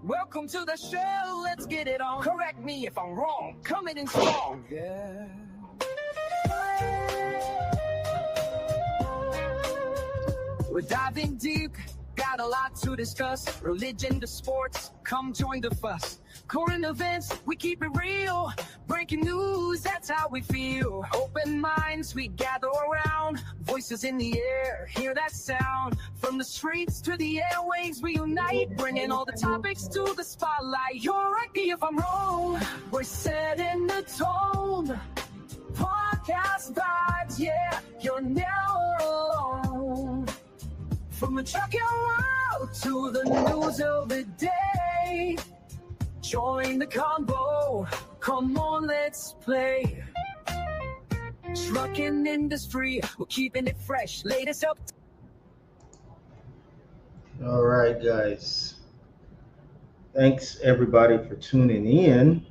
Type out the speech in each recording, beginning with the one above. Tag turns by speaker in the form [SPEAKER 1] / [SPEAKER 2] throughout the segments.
[SPEAKER 1] Welcome to the show, let's get it on. Correct me if I'm wrong, coming in strong. Yeah. We're diving deep, got a lot to discuss. Religion to sports, come join the fuss. Current events, we keep it real. Breaking news, that's how we feel. Open minds, we gather around. Voices in the air, hear that sound. From the streets to the airwaves, we unite. Bringing all the topics to the spotlight. You're right me if I'm wrong. We're setting the tone. Podcast vibes, yeah, you're never alone. From the trucking world to the news of the day. Join the convo, come on, let's play. Trucking industry, we're keeping it fresh. Latest up.
[SPEAKER 2] All right, guys. Thanks everybody for tuning in.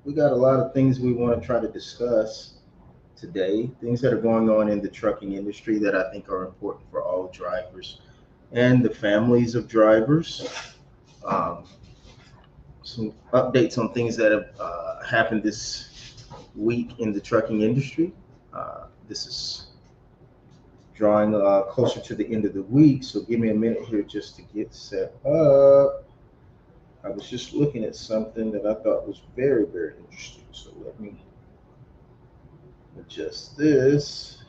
[SPEAKER 2] We got a lot of things we want to try to discuss today. Things that are going on in the trucking industry that I think are important for all drivers and the families of drivers. Some updates on things that have happened this week in the trucking industry. This is drawing closer to the end of the week, so give me a minute here just to get set up. I was just looking at something that I thought was very, very interesting, so let me adjust this.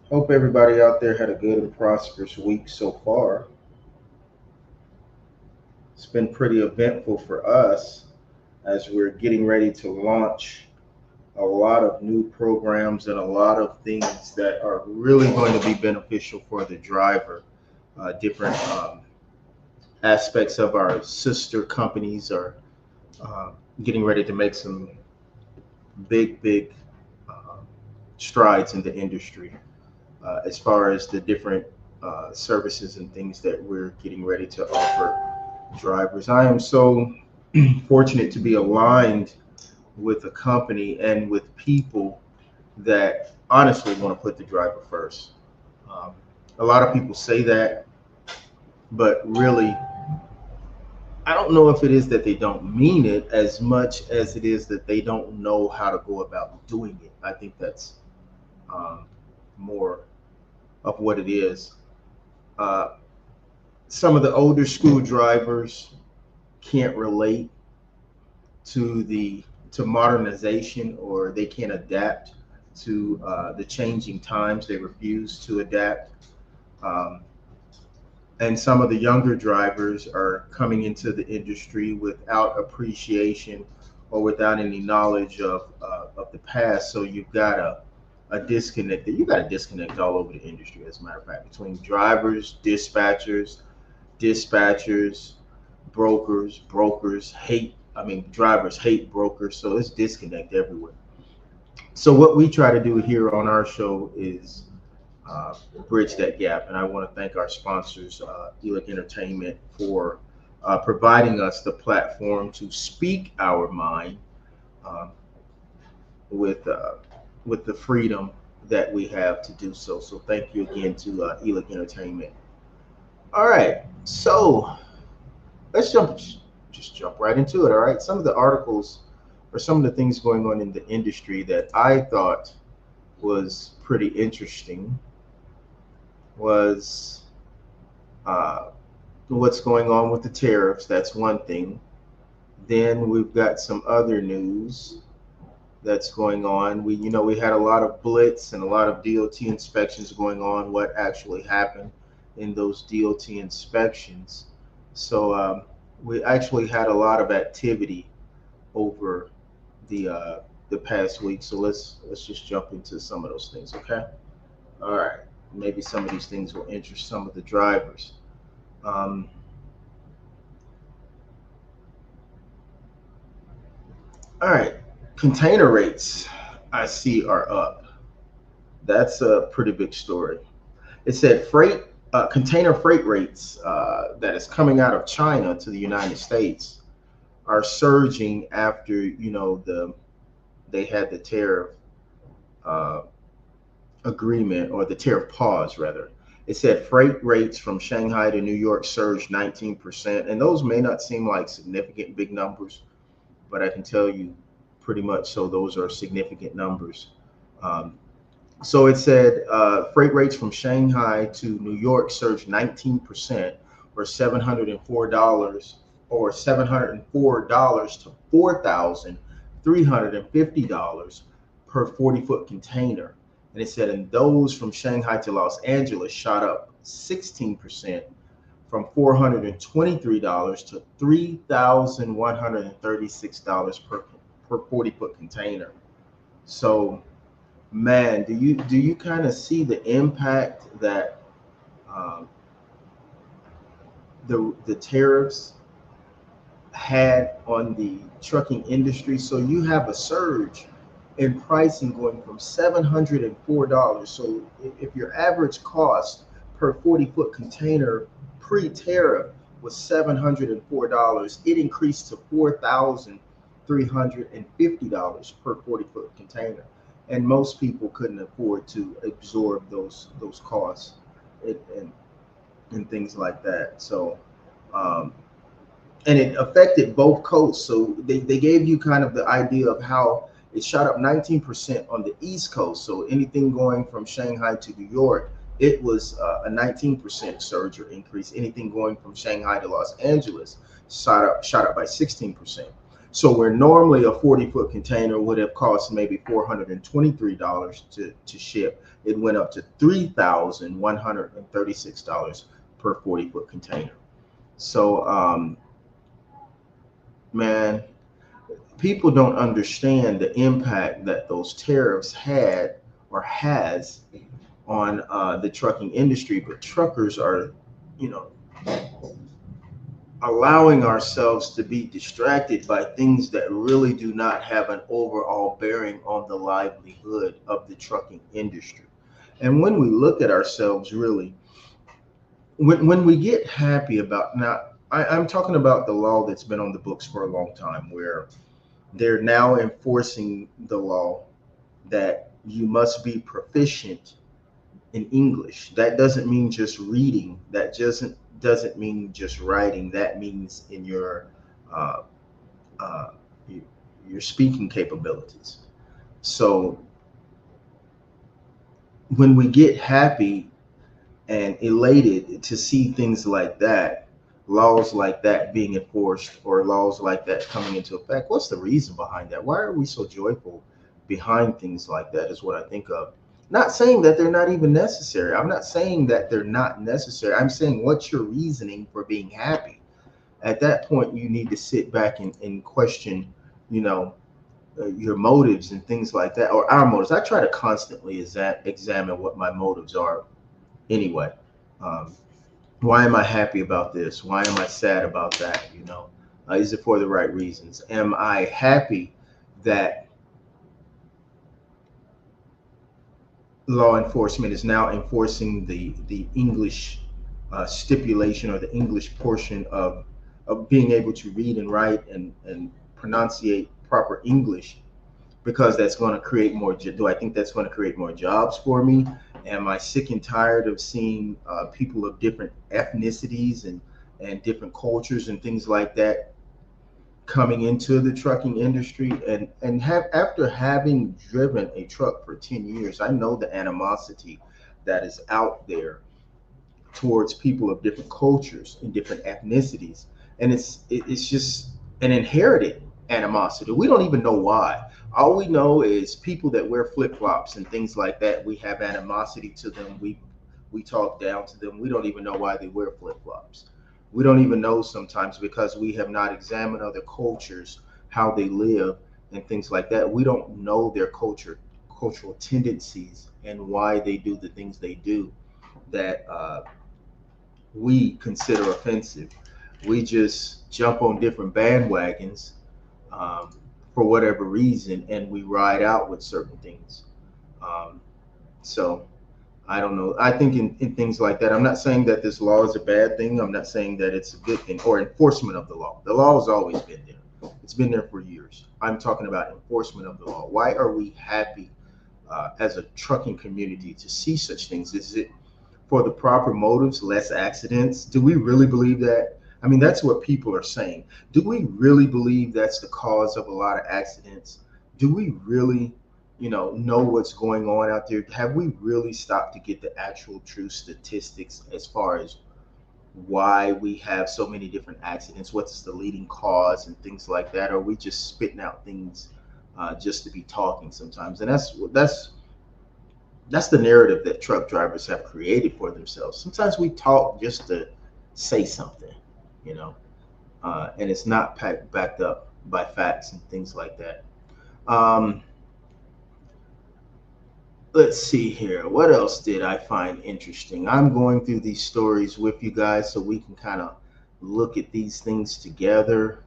[SPEAKER 2] Hope everybody out there had a good and prosperous week so far. It's been pretty eventful for us as we're getting ready to launch a lot of new programs and a lot of things that are really going to be beneficial for the driver. Different aspects of our sister companies are getting ready to make some big strides in the industry as far as the different services and things that we're getting ready to offer drivers. I am so fortunate to be aligned with a company and with people that honestly want to put the driver first. A lot of people say that, but really, I don't know if it is that they don't mean it as much as it is that they don't know how to go about doing it. I think that's more of what it is. Some of the older school drivers can't relate to modernization, or they can't adapt to the changing times. They refuse to adapt. And some of the younger drivers are coming into the industry without appreciation or without any knowledge of the past. So you've got a disconnect. You've got a disconnect all over the industry, as a matter of fact, between drivers, dispatchers, brokers. Drivers hate brokers. So it's disconnect everywhere. So what we try to do here on our show is bridge that gap. And I want to thank our sponsors, Walcott Entertainment, for providing us the platform to speak our mind with the freedom that we have to do so. So thank you again to Walcott Entertainment. All right, so let's just jump right into it. All right, some of the articles or some of the things going on in the industry that I thought was pretty interesting was what's going on with the tariffs. That's one thing. Then we've got some other news that's going on. We had a lot of blitz and a lot of DOT inspections going on. What actually happened in those DOT inspections? So we actually had a lot of activity over the past week. So let's just jump into some of those things, okay? All right. Maybe some of these things will interest some of the drivers. All right, container rates I see are up. That's a pretty big story. It said container freight rates that is coming out of China to the United States are surging after they had the tariff agreement, or the tariff pause rather, It said freight rates from Shanghai to New York surged 19%. And those may not seem like significant big numbers, but I can tell you pretty much so those are significant numbers. Um, so it said freight rates from Shanghai to New York surged 19%, or $704 to $4,350 per 40-foot container. And it said, and those from Shanghai to Los Angeles shot up 16%, from $423 to $3,136 per 40-foot container. So, man, do you kind of see the impact that um, the tariffs had on the trucking industry? So you have a surge in pricing going from $704. So if your average cost per 40-foot container pre-tariff was $704, it increased to $4,350 per 40-foot container. And most people couldn't afford to absorb those costs and, and things like that. So um, and it affected both coasts. So they gave you kind of the idea of how it shot up 19% on the East Coast. So anything going from Shanghai to New York, it was a 19% surge or increase. Anything going from Shanghai to Los Angeles shot up by 16%. So where normally a 40-foot container would have cost maybe $423 to ship, it went up to $3,136 per 40-foot container. So man, people don't understand the impact that those tariffs had or has on the trucking industry. But truckers are, you know, allowing ourselves to be distracted by things that really do not have an overall bearing on the livelihood of the trucking industry. And when we look at ourselves, really, when we get happy about now, I'm talking about the law that's been on the books for a long time, where they're now enforcing the law that you must be proficient in English. That doesn't mean just reading. That doesn't mean just writing. That means in uh, uh, your speaking capabilities. So when we get happy and elated to see things like that, laws like that being enforced, or laws like that coming into effect, what's the reason behind that? Why are we so joyful behind things like that, is what I think of. Not saying that they're not even necessary. I'm not saying that they're not necessary. I'm saying, what's your reasoning for being happy? At that point, you need to sit back and question, you know, your motives and things like that, or our motives. I try to constantly examine what my motives are anyway. Um, why am I happy about this? Why am I sad about that? You know, is it for the right reasons? Am I happy that law enforcement is now enforcing the English stipulation, or the English portion of being able to read and write and pronunciate proper English, because that's going to create more. Do I think that's going to create more jobs for me? Am I sick and tired of seeing people of different ethnicities and different cultures and things like that coming into the trucking industry? And have after having driven a truck for 10 years, I know the animosity that is out there towards people of different cultures and different ethnicities. And it's just an inherited animosity. We don't even know why. All we know is people that wear flip-flops and things like that, we have animosity to them. We talk down to them. We don't even know why they wear flip-flops. We don't even know sometimes, because we have not examined other cultures, how they live and things like that. We don't know their cultural tendencies, and why they do the things they do that we consider offensive. We just jump on different bandwagons um, for whatever reason, and we ride out with certain things. Um, so I don't know. I think in things like that, I'm not saying that this law is a bad thing. I'm not saying that it's a good thing, or enforcement of the law. The law has always been there. It's been there for years. I'm talking about enforcement of the law. Why are we happy as a trucking community to see such things? Is it for the proper motives, less accidents. Do we really believe that? I mean, that's what people are saying. Do we really believe that's the cause of a lot of accidents? Do we really, know what's going on out there? Have we really stopped to get the actual true statistics as far as why we have so many different accidents? What's the leading cause and things like that? Or are we just spitting out things just to be talking sometimes? And that's the narrative that truck drivers have created for themselves. Sometimes we talk just to say something, you know, and it's not backed up by facts and things like that. Um, let's see here. What else did I find interesting? I'm going through these stories with you guys so we can kind of look at these things together.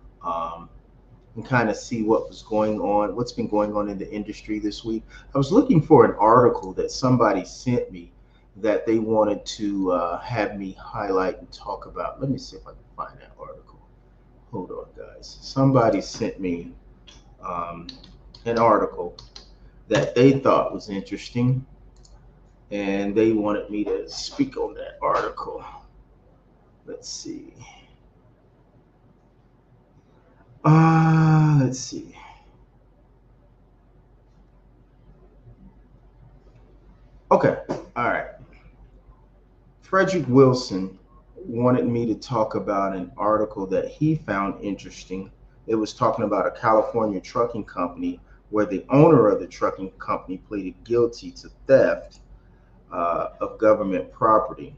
[SPEAKER 2] And kind of see what was going on, what's been going on in the industry this week. I was looking for an article that somebody sent me that they wanted to have me highlight and talk about. Let me see if I can find that article. Hold on, guys. Somebody sent me um, an article that they thought was interesting, and they wanted me to speak on that article. Let's see. Let's see. Okay. All right. Frederick Wilson wanted me to talk about an article that he found interesting. It was talking about a California trucking company where the owner of the trucking company pleaded guilty to theft of government property.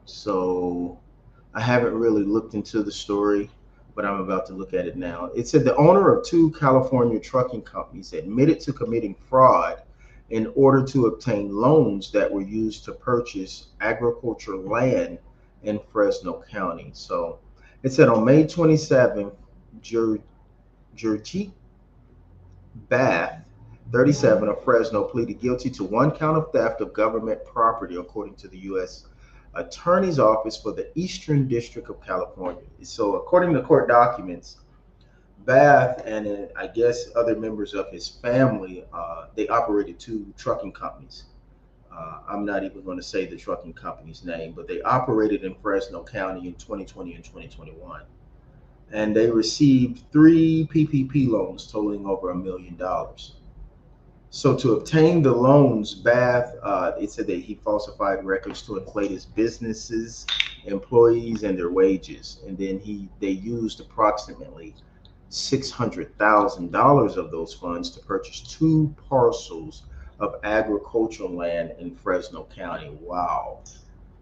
[SPEAKER 2] So I haven't really looked into the story, but I'm about to look at it now. It said the owner of two California trucking companies admitted to committing fraud in order to obtain loans that were used to purchase agricultural land in Fresno County. So it said on May 27th, Gurjit Bath, 37, of Fresno, pleaded guilty to one count of theft of government property, according to the U.S. Attorney's Office for the Eastern District of California. So, according to court documents, Bath and I guess other members of his family, they operated two trucking companies. I'm not even going to say the trucking company's name, but they operated in Fresno County in 2020 and 2021. And they received three PPP loans totaling over $1 million. So to obtain the loans, Bath, it said that he falsified records to inflate his businesses, employees, and their wages. And then they used approximately $600,000 of those funds to purchase two parcels of agricultural land in Fresno County. Wow.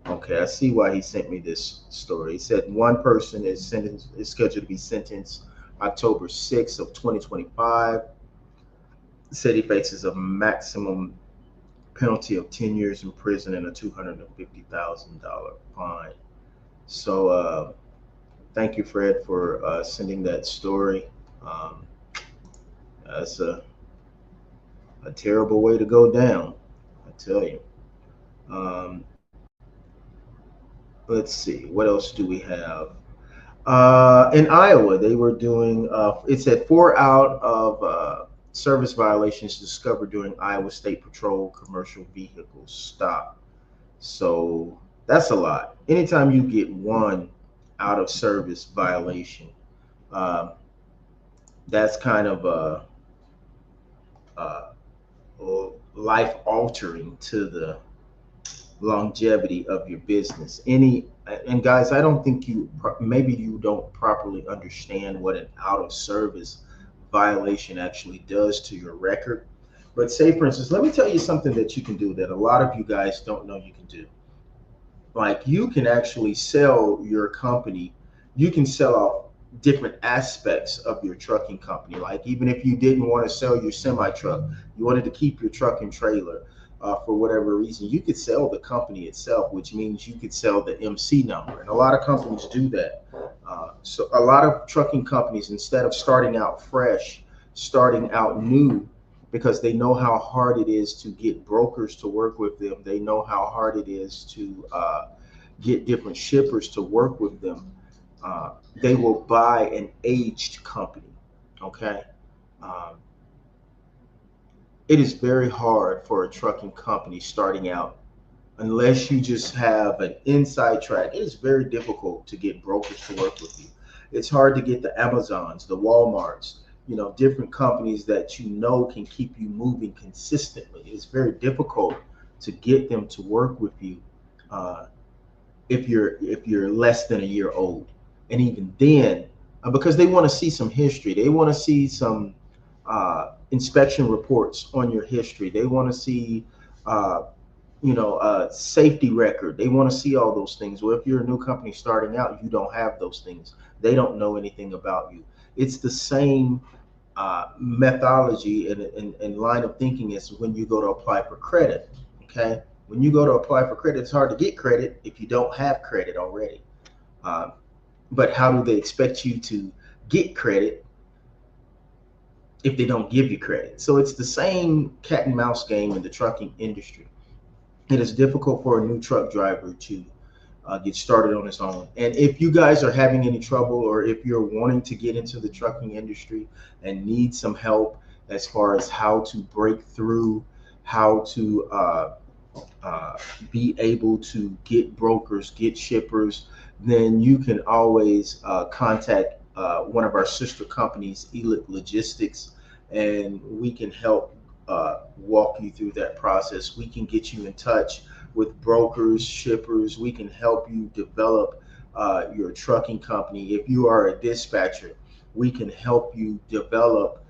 [SPEAKER 2] Okay, I see why he sent me this story. He said one person is scheduled to be sentenced October 6th of 2025. Said he faces a maximum penalty of 10 years in prison and a $250,000 fine. So thank you, Fred, for sending that story. Um, that's a terrible way to go down, I tell you. Um, let's see, what else do we have? In Iowa, they were doing, it said 4 out of service violations discovered during Iowa State Patrol commercial vehicle stop. So that's a lot. Anytime you get one out of service violation, uh, that's kind of life altering to the longevity of your business. And guys, I don't think maybe you don't properly understand what an out of service violation actually does to your record. But say, for instance, let me tell you something that you can do that a lot of you guys don't know you can do. Like, you can actually sell your company, you can sell off different aspects of your trucking company. Like, even if you didn't want to sell your semi truck, you wanted to keep your truck and trailer, for whatever reason, you could sell the company itself, which means you could sell the MC number. And a lot of companies do that. So a lot of trucking companies, instead of starting out fresh, starting out new, because they know how hard it is to get brokers to work with them. They know how hard it is to get different shippers to work with them. They will buy an aged company. Okay. Um, it is very hard for a trucking company starting out Unless you just have an inside track, it is very difficult to get brokers to work with you. It's hard to get the Amazons, the Walmarts, different companies that can keep you moving consistently. It's very difficult to get them to work with you uh, if you're less than a year old, and even then, because they want to see some history, they want to see some inspection reports on your history. They want to see uh, safety record. They want to see all those things. Well, if you're a new company starting out, you don't have those things. They don't know anything about you. It's the same methodology and line of thinking as when you go to apply for credit. Okay, when you go to apply for credit, it's hard to get credit if you don't have credit already. Uh, but how do they expect you to get credit if they don't give you credit? So it's the same cat and mouse game in the trucking industry. It is difficult for a new truck driver to get started on his own. And if you guys are having any trouble, or if you're wanting to get into the trucking industry and need some help as far as how to break through, how to uh, be able to get brokers, get shippers, then you can always contact one of our sister companies, Elite Logistics, and we can help walk you through that process. We can get you in touch with brokers, shippers. We can help you develop your trucking company. If you are a dispatcher, we can help you develop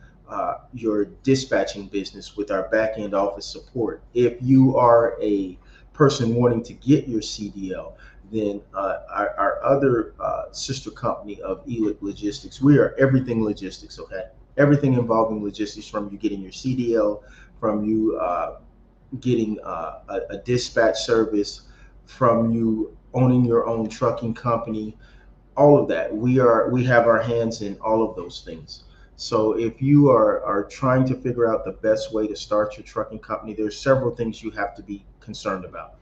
[SPEAKER 2] your dispatching business with our back end office support. If you are a person wanting to get your CDL, then our other sister company of Elite Logistics, we are everything logistics, okay? Everything involving logistics, from you getting your CDL, from you getting a dispatch service, from you owning your own trucking company, all of that. We have our hands in all of those things. So if you are trying to figure out the best way to start your trucking company, there's several things you have to be concerned about.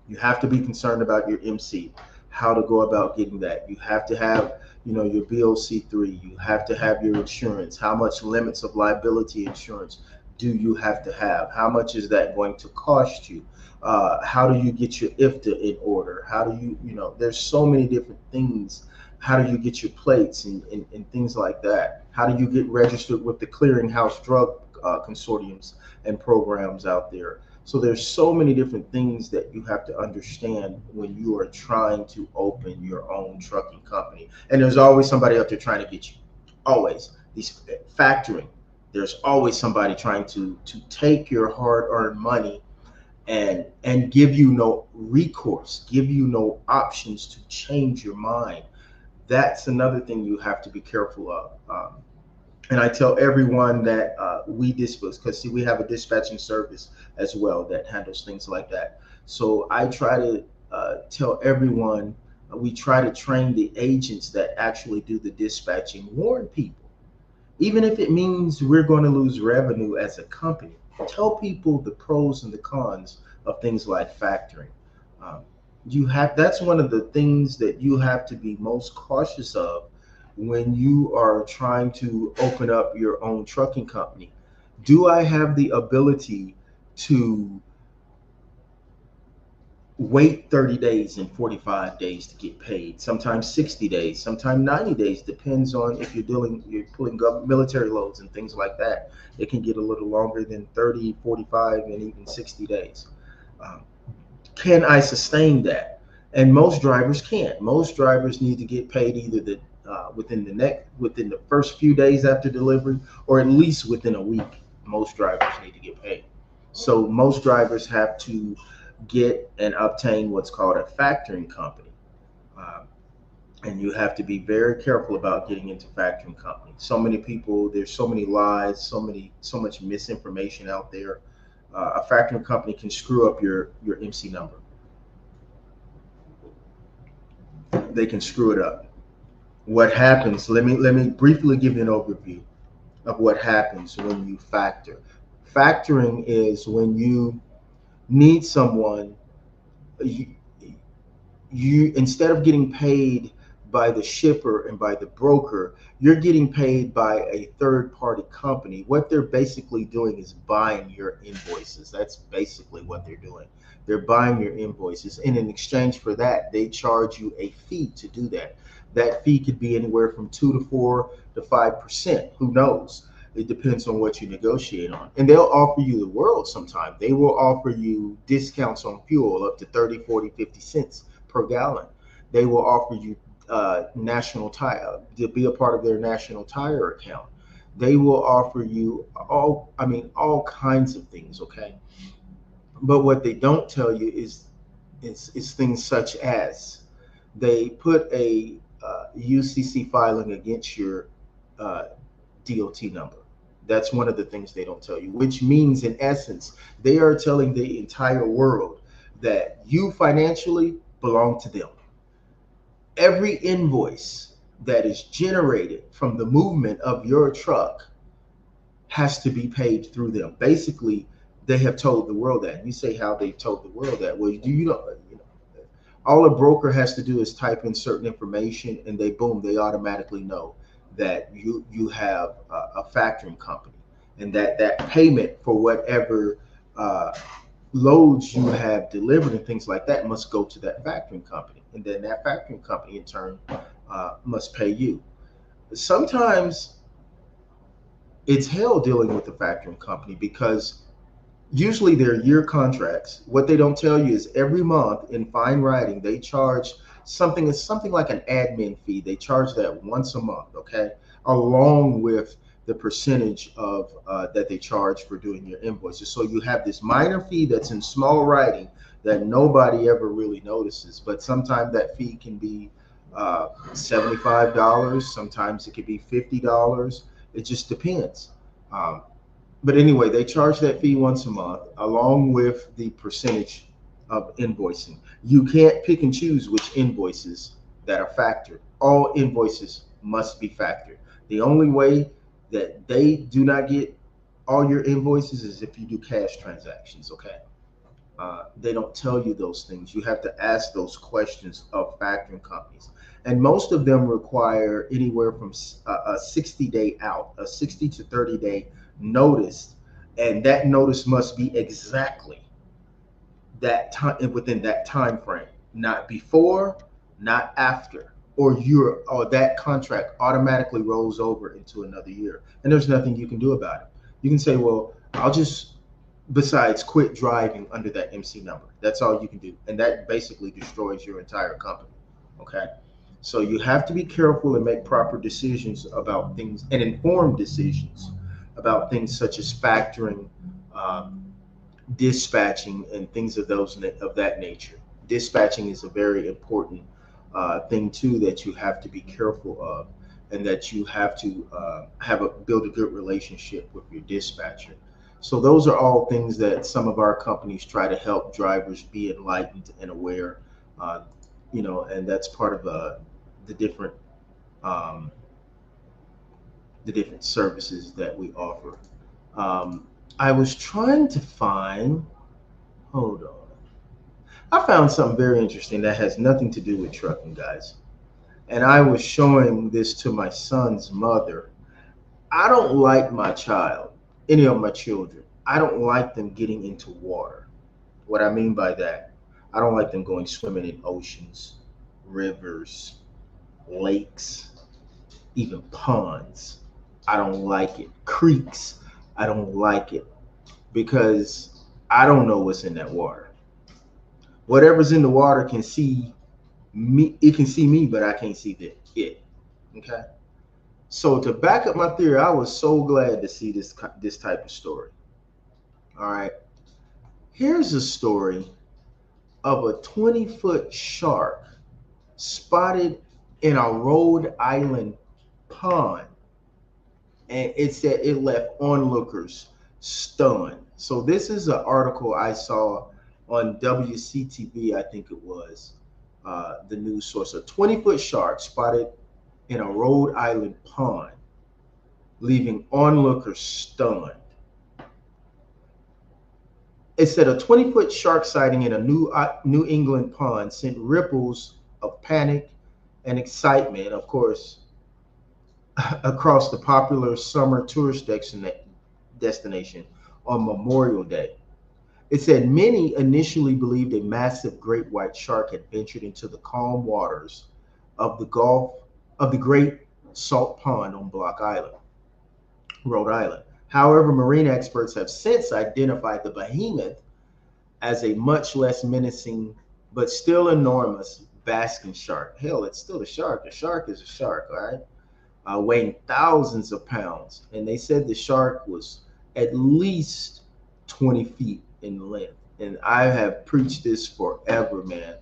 [SPEAKER 2] You have to be concerned about your MC, how to go about getting that. You have to have, your BOC3. You have to have your insurance. How much limits of liability insurance do you have to have? How much is that going to cost you? How do you get your IFTA in order? How do there's so many different things. How do you get your plates and things like that? How do you get registered with the clearinghouse drug consortiums and programs out there? So there's so many different things that you have to understand when you are trying to open your own trucking company. And there's always somebody out there trying to get you. Always. These factoring, there's always somebody trying to take your hard-earned money and give you no recourse, give you no options to change your mind. That's another thing you have to be careful of. And I tell everyone that we dispatch, because see, we have a dispatching service as well that handles things like that. So I try to tell everyone, we try to train the agents that actually do the dispatching, warn people, even if it means we're going to lose revenue as a company. Tell people the pros and the cons of things like factoring. Um, that's one of the things that you have to be most cautious of when you are trying to open up your own trucking company. Do I have the ability to wait 30 days and 45 days to get paid? Sometimes 60 days, sometimes 90 days, depends on if you're pulling military loads and things like that. It can get a little longer than 30, 45, and even 60 days. Um, can I sustain that? And most drivers can't. Most drivers need to get paid either within the first few days after delivery, or at least within a week. Most drivers need to get paid. So most drivers have to get and obtain what's called a factoring company. Um, and you have to be very careful about getting into factoring companies. So many people, there's so many lies, so much misinformation out there. A factoring company can screw up your MC number. They can screw it up. What happens? Let me briefly give you an overview of what happens when you factor. Factoring is when you need someone, you, you instead of getting paid by the shipper and by the broker, you're getting paid by a third party company. What they're basically doing is buying your invoices. That's basically what they're doing. They're buying your invoices, and in exchange for that, they charge you a fee to do that. That fee could be anywhere from 2 to 4 to 5%. Who knows? It depends on what you negotiate on. And they'll offer you the world sometimes. They will offer you discounts on fuel up to 30, 40, 50 cents per gallon. They will offer you national tire to be a part of their national tire account. They will offer you all kinds of things, okay? But what they don't tell you is things such as they put a UCC filing against your uh, DOT number. That's one of the things they don't tell you, which means, in essence, they are telling the entire world that you financially belong to them. Every invoice that is generated from the movement of your truck has to be paid through them. Basically, they have told the world that. And you say how they told the world that. Well, do you know? All a broker has to do is type in certain information, and they automatically know that you have a factoring company, and that payment for whatever uh, loads you have delivered and things like that must go to that factoring company, and then that factoring company in turn must pay you. Sometimes it's hell dealing with the factoring company because usually they're year contracts. What they don't tell you is every month in fine writing, they charge something, it's something like an admin fee. They charge that once a month, okay? Along with the percentage of that they charge for doing your invoices. So you have this minor fee that's in small writing that nobody ever really notices. But sometimes that fee can be $75. Sometimes it could be $50. It just depends. Um, but anyway, they charge that fee once a month along with the percentage of invoicing. You can't pick and choose which invoices that are factored. All invoices must be factored. The only way that they do not get all your invoices is if you do cash transactions, okay? They don't tell you those things. You have to ask those questions of factoring companies. And most of them require anywhere from a 60-day out, a 60 to 30-day notice. And that notice must be exactly that time within that time frame, not before, not after, or that contract automatically rolls over into another year. And there's nothing you can do about it. You can say, well, I'll just besides quit driving under that MC number. That's all you can do. And that basically destroys your entire company. Okay. So you have to be careful and make proper decisions about things and informed decisions about things such as factoring, um, dispatching, and things of that nature. Dispatching is a very important thing too that you have to be careful of, and that you have to build a good relationship with your dispatcher. So those are all things that some of our companies try to help drivers be enlightened and aware. Uh, and that's part of the different um, the different services that we offer. Um, I was trying to find. Hold on. I found something very interesting that has nothing to do with trucking, guys. And I was showing this to my son's mother. I don't like any of my children. I don't like them getting into water. What I mean by that, I don't like them going swimming in oceans, rivers, lakes, even ponds. I don't like it. Creeks, I don't like it because I don't know what's in that water. Whatever's in the water can see me. It can see me, but I can't see it. Okay. So to back up my theory, I was so glad to see this type of story. All right. Here's a story of a 20-foot shark spotted in a Rhode Island pond, and it said it left onlookers stunned. So this is an article I saw on WCTV, I think it was, the news source. A 20-foot shark spotted in a Rhode Island pond, leaving onlookers stunned. It said a 20-foot shark sighting in a New England pond sent ripples of panic and excitement, of course, across the popular summer tourist destination on Memorial Day. It said many initially believed a massive great white shark had ventured into the calm waters of the Gulf of the Great Salt Pond on Block Island, Rhode Island. However, marine experts have since identified the behemoth as a much less menacing but still enormous basking shark. Hell, it's still a shark. A shark is a shark, all right? Weighing thousands of pounds. And they said the shark was at least 20 feet in length. And I have preached this forever, man.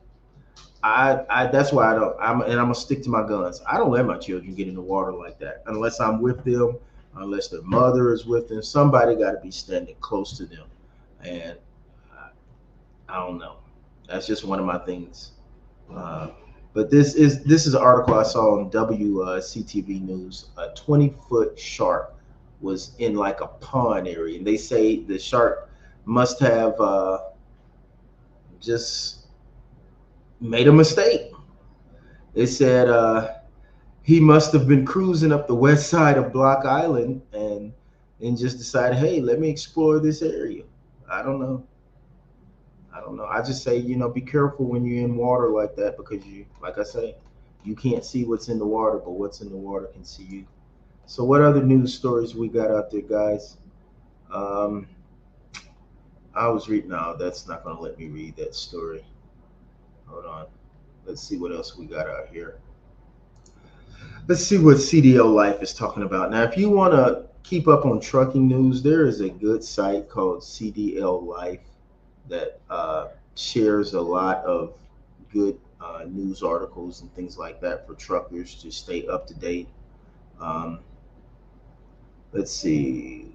[SPEAKER 2] I that's why I'm gonna stick to my guns. I don't let my children get in the water like that unless I'm with them, unless their mother is with them. Somebody got to be standing close to them, and I don't know. That's just one of my things. Uh, but this is an article I saw on WCTV News. A 20-foot shark was in like a pond area, and they say the shark must have just made a mistake. They said he must have been cruising up the west side of Block Island and just decided, hey, let me explore this area. I don't know. I don't know. I just say, be careful when you're in water like that because like I say, you can't see what's in the water, but what's in the water can see you. So what other news stories we got out there, guys? Um, I was reading. No, that's not going to let me read that story. Hold on. Let's see what else we got out here. Let's see what CDL Life is talking about. Now, if you want to keep up on trucking news, there is a good site called CDL Life that shares a lot of good news articles and things like that for truckers to stay up to date. Um, let's see.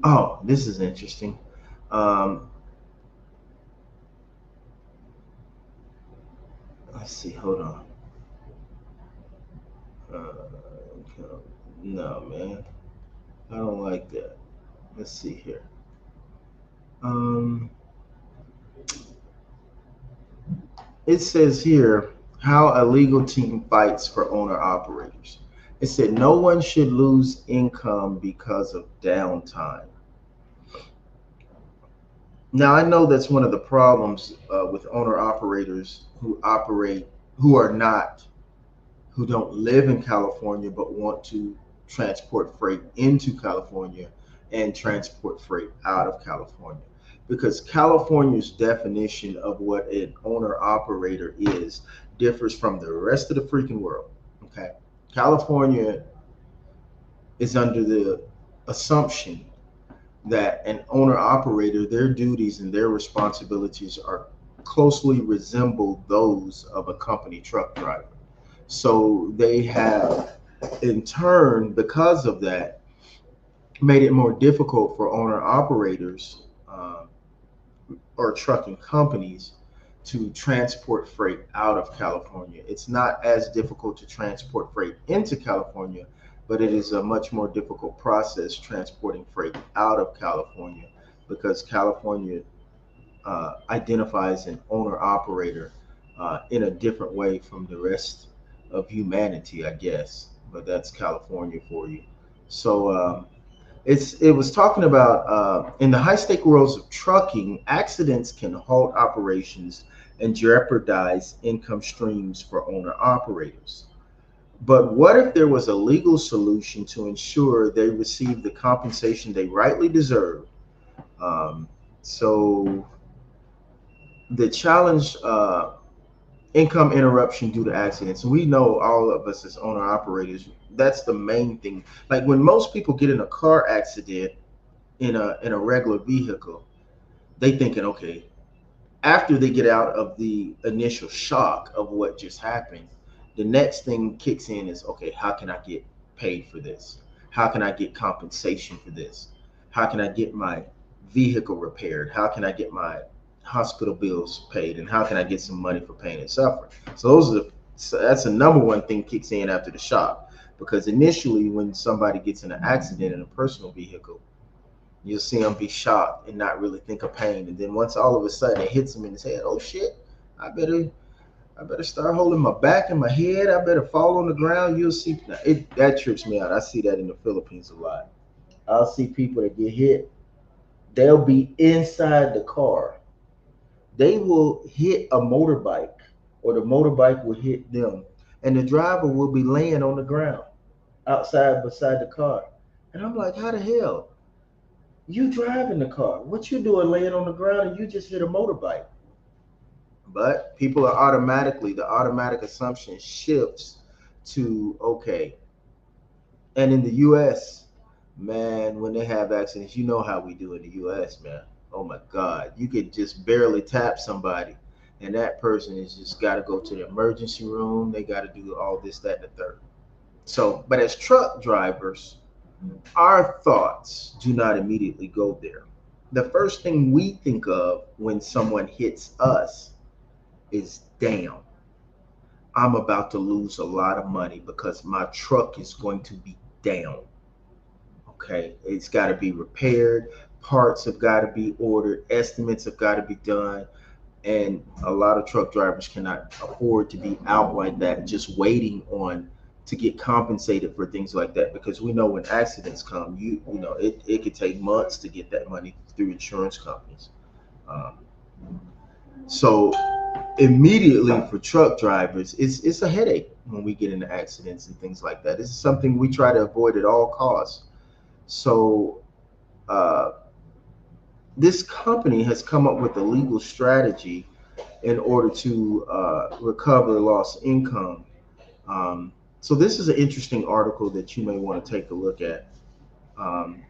[SPEAKER 2] Oh, this is interesting. Um, let's see. Hold on. No, man. I don't like that. Let's see here. Um, it says here how a legal team fights for owner operators. It said no one should lose income because of downtime. Now I know that's one of the problems with owner operators who are not who don't live in California but want to transport freight into California and transport freight out of California. Because California's definition of what an owner operator is differs from the rest of the freaking world. Okay. California is under the assumption that an owner operator, their duties and their responsibilities are closely resemble those of a company truck driver. So they have, in turn, because of that, made it more difficult for owner operators or trucking companies to transport freight out of California. It's not as difficult to transport freight into California, but it is a much more difficult process transporting freight out of California because California identifies an owner operator in a different way from the rest of humanity, I guess. But that's California for you. So it was talking about in the high stake worlds of trucking, accidents can halt operations and jeopardize income streams for owner operators. But what if there was a legal solution to ensure they receive the compensation they rightly deserve? Um, so the challenge income interruption due to accidents. We know all of us as owner operators, that's the main thing. Like when most people get in a car accident in a regular vehicle, they thinking, okay, after they get out of the initial shock of what just happened, the next thing kicks in is, okay, how can I get paid for this? How can I get compensation for this? How can I get my vehicle repaired? How can I get my hospital bills paid? And how can I get some money for pain and suffering? So that's the number one thing kicks in after the shock. Because initially, when somebody gets in an accident in a personal vehicle, you'll see them be shocked and not really think of pain. And then once all of a sudden it hits them in his head, oh shit, I better start holding my back and my head. I better fall on the ground. You'll see that trips me out. I see that in the Philippines a lot. I'll see people that get hit. They'll be inside the car. They will hit a motorbike, or the motorbike will hit them, and the driver will be laying on the ground outside beside the car. And I'm like, how the hell? You driving the car. What you doing laying on the ground and you just hit a motorbike? But people are automatically, the automatic assumption shifts to, okay. And in the US, man, when they have accidents, you know how we do in the US, man. Oh my God. You could just barely tap somebody, and that person is just got to go to the emergency room. They got to do all this, that, and the third. So, but as truck drivers, our thoughts do not immediately go there. The first thing we think of when someone hits us is, damn, I'm about to lose a lot of money because my truck is going to be down. Okay, it's got to be repaired, parts have got to be ordered, estimates have got to be done, and a lot of truck drivers cannot afford to be out like that just waiting on to get compensated for things like that, because we know when accidents come, you know it could take months to get that money through insurance companies. um, so immediately for truck drivers, it's a headache when we get into accidents and things like that. This is something we try to avoid at all costs. So uh, this company has come up with a legal strategy in order to recover lost income. Um, so this is an interesting article that you may want to take a look at. Um,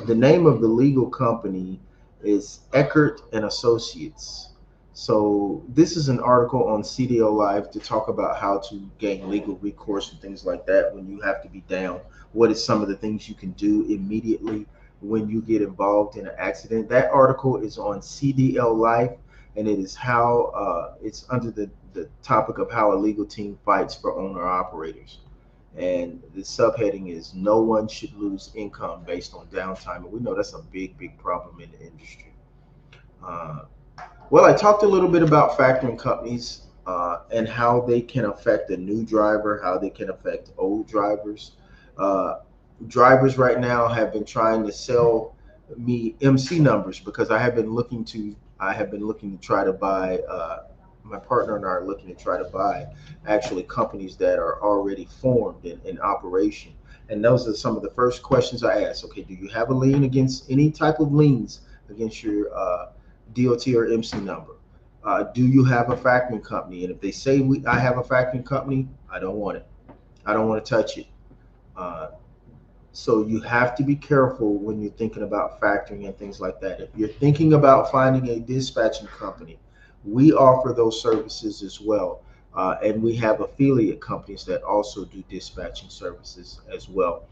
[SPEAKER 2] the name of the legal company is Eckert and Associates. So this is an article on CDO Live to talk about how to gain legal recourse and things like that when you have to be down. What is some of the things you can do immediately when you get involved in an accident? That article is on CDL Life, and it is how it's under the topic of how a legal team fights for owner operators. And the subheading is, no one should lose income based on downtime. And we know that's a big, big problem in the industry. Uh, well, I talked a little bit about factoring companies and how they can affect a new driver, how they can affect old drivers. Uh, Drivers right now have been trying to sell me MC numbers because I have been looking to try to buy. My partner and I are looking to try to buy actually companies that are already formed in operation. And those are some of the first questions I ask. Okay, do you have a lien against any type of liens against your DOT or MC number? Do you have a factoring company? And if they say I have a factoring company, I don't want it. I don't want to touch it. Uh, so you have to be careful when you're thinking about factoring and things like that. If you're thinking about finding a dispatching company, we offer those services as well. And we have affiliate companies that also do dispatching services as well.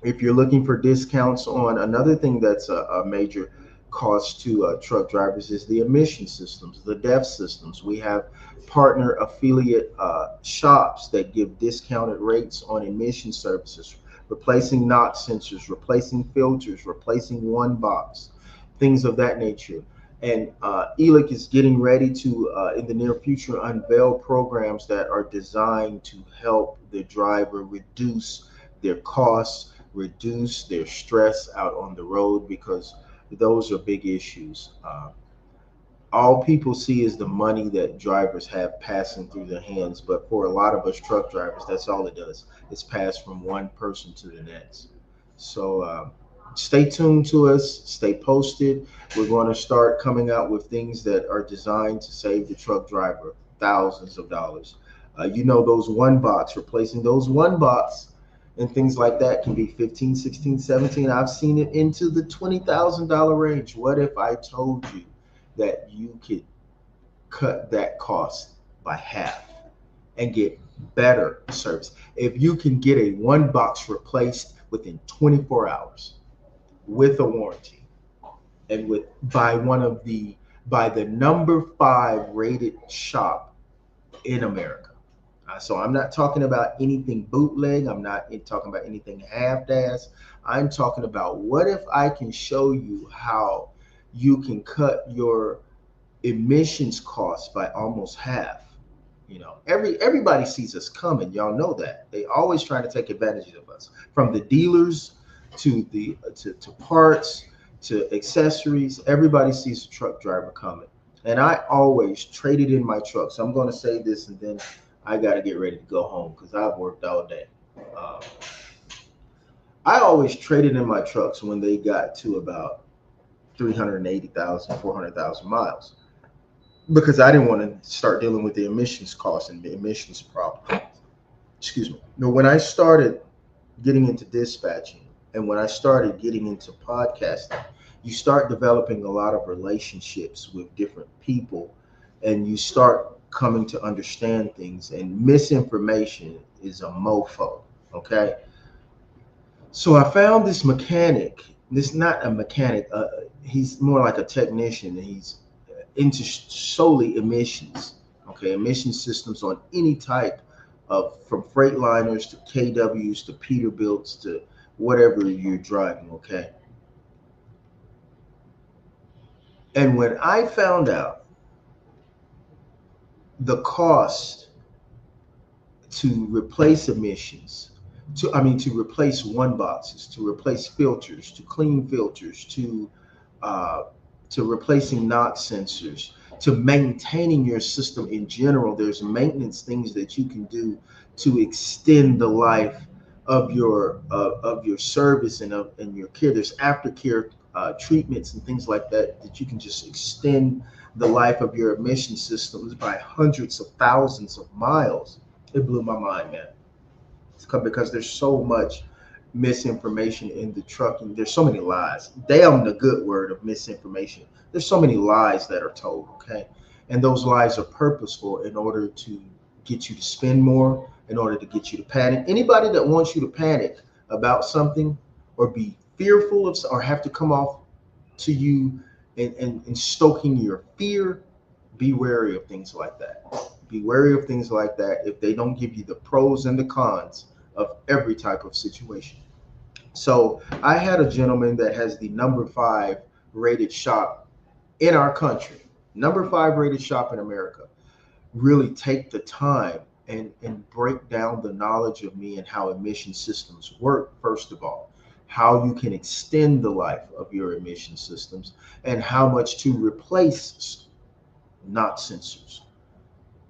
[SPEAKER 2] If you're looking for discounts on another thing that's a major cost to truck drivers is the emission systems, the DEF systems. We have partner affiliate shops that give discounted rates on emission services, replacing NOx sensors, replacing filters, replacing one box, things of that nature. And ELIC is getting ready to, in the near future, unveil programs that are designed to help the driver reduce their costs, reduce their stress out on the road, because those are big issues. All people see is the money that drivers have passing through their hands, but for a lot of us truck drivers, that's all it does. It's passed from one person to the next. So stay tuned to us, stay posted. We're going to start coming out with things that are designed to save the truck driver thousands of dollars. You know, those one box, replacing those one box and things like that can be 15, 16, 17. I've seen it into the $20,000 range. What if I told you that you could cut that cost by half and get better service? If you can get a one box replaced within 24 hours with a warranty, and with by the number 5 rated shop in America. So I'm not talking about anything bootleg. I'm not talking about anything half-ass. I'm talking about, what if I can show you how you can cut your emissions costs by almost half? You know, everybody sees us coming. Y'all know that. They always trying to take advantage of us, from the dealers to parts, to accessories. Everybody sees a truck driver coming. And I always traded in my truck. So I'm going to say this and then I got to get ready to go home because I've worked all day. Um, I always traded in my trucks when they got to about 380,000, 400,000 miles because I didn't want to start dealing with the emissions costs and the emissions problem. Excuse me. But when I started getting into dispatching and when I started getting into podcasting, you start developing a lot of relationships with different people and you start coming to understand things, and misinformation is a mofo. Okay. So I found this mechanic. This not a mechanic. He's more like a technician. He's into solely emissions. Okay, emission systems on any type of, from Freightliners to KWs to Peterbilts to whatever you're driving. Okay, and when I found out the cost to replace emissions, to replace one boxes, to replace filters, to clean filters, uh, to replacing NOx sensors, to maintaining your system in general. There's maintenance things that you can do to extend the life of your service and your care. There's aftercare treatments and things like that that you can just extend the life of your emission systems by hundreds of thousands of miles. It blew my mind, man. Because there's so much misinformation in the trucking. There's so many lies. Damn the good word of misinformation. There's so many lies that are told, okay? And those lies are purposeful in order to get you to spend more, in order to get you to panic. Anybody that wants you to panic about something or be fearful of or have to come off to you and stoking your fear, be wary of things like that. Be wary of things like that if they don't give you the pros and the cons of every type of situation. So I had a gentleman that has the number 5 rated shop in our country, number 5 rated shop in America, really take the time and break down the knowledge of me and how emission systems work, first of all, how you can extend the life of your emission systems, and how much to replace NOx sensors,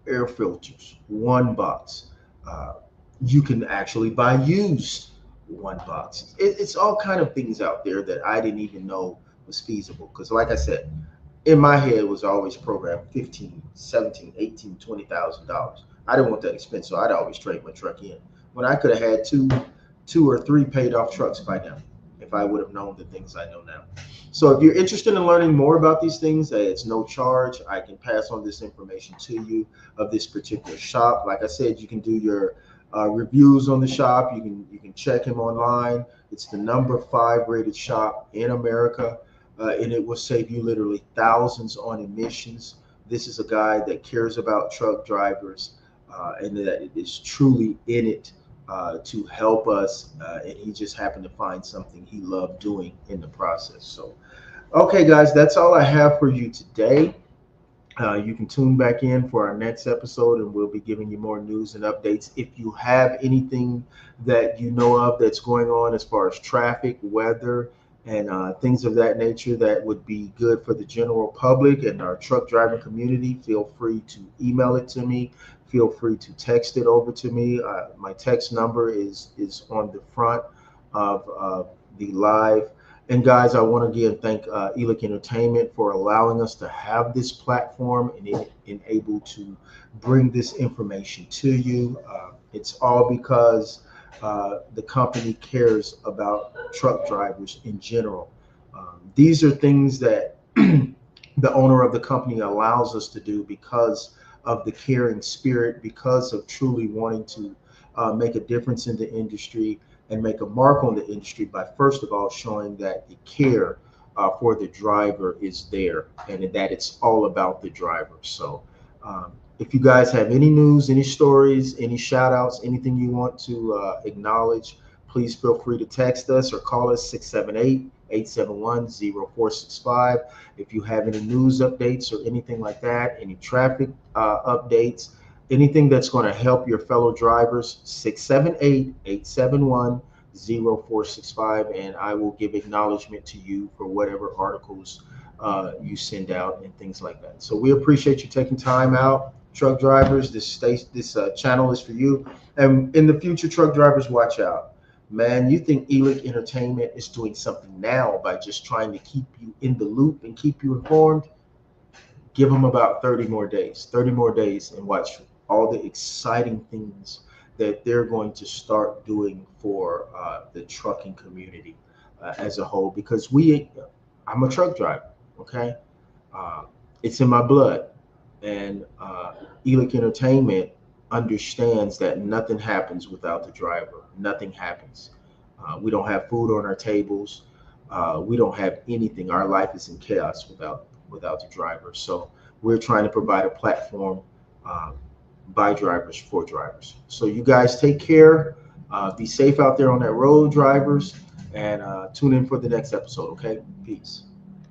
[SPEAKER 2] air filters, one box. Uh, you can actually buy used one boxes. It's all kind of things out there that I didn't even know was feasible. Because like I said, in my head was always programmed 15, 17, 18, $20,000. I didn't want that expense, so I'd always trade my truck in. When I could have had two or three paid off trucks by now, if I would have known the things I know now. So if you're interested in learning more about these things, it's no charge. I can pass on this information to you of this particular shop. Like I said, you can do your reviews on the shop. You can check him online. It's the number 5 rated shop in America, and it will save you literally thousands on emissions. This is a guy that cares about truck drivers, and that is truly in it to help us. And he just happened to find something he loved doing in the process. So, okay, guys, that's all I have for you today. You can tune back in for our next episode, and we'll be giving you more news and updates. If you have anything that you know of that's going on as far as traffic, weather, and things of that nature that would be good for the general public and our truck driving community, feel free to email it to me. Feel free to text it over to me. My text number is on the front of the live. And guys, I want to again thank Elic Entertainment for allowing us to have this platform and able to bring this information to you. It's all because the company cares about truck drivers in general. These are things that the owner of the company allows us to do because of the caring spirit, because of truly wanting to make a difference in the industry and make a mark on the industry by, first of all, showing that the care for the driver is there and that it's all about the driver. So if you guys have any news, any stories, any shout outs, anything you want to acknowledge, please feel free to text us or call us 678-871-0465. If you have any news updates or anything like that, any traffic updates, anything that's going to help your fellow drivers, 678-871 0465, and I will give acknowledgement to you for whatever articles you send out and things like that. So we appreciate you taking time out, truck drivers. This channel is for you, and in the future, truck drivers, watch out. Man, you think Elic Entertainment is doing something now by just trying to keep you in the loop and keep you informed? Give them about 30 more days, and watch all the exciting things that they're going to start doing for the trucking community as a whole. Because I'm a truck driver, okay? Uh, it's in my blood. And Elic Entertainment understands that nothing happens without the driver. Nothing happens. We don't have food on our tables. We don't have anything. Our life is in chaos without the driver. So we're trying to provide a platform uh, by drivers for drivers. So you guys take care. Be safe out there on that road, drivers, and tune in for the next episode. Okay, peace.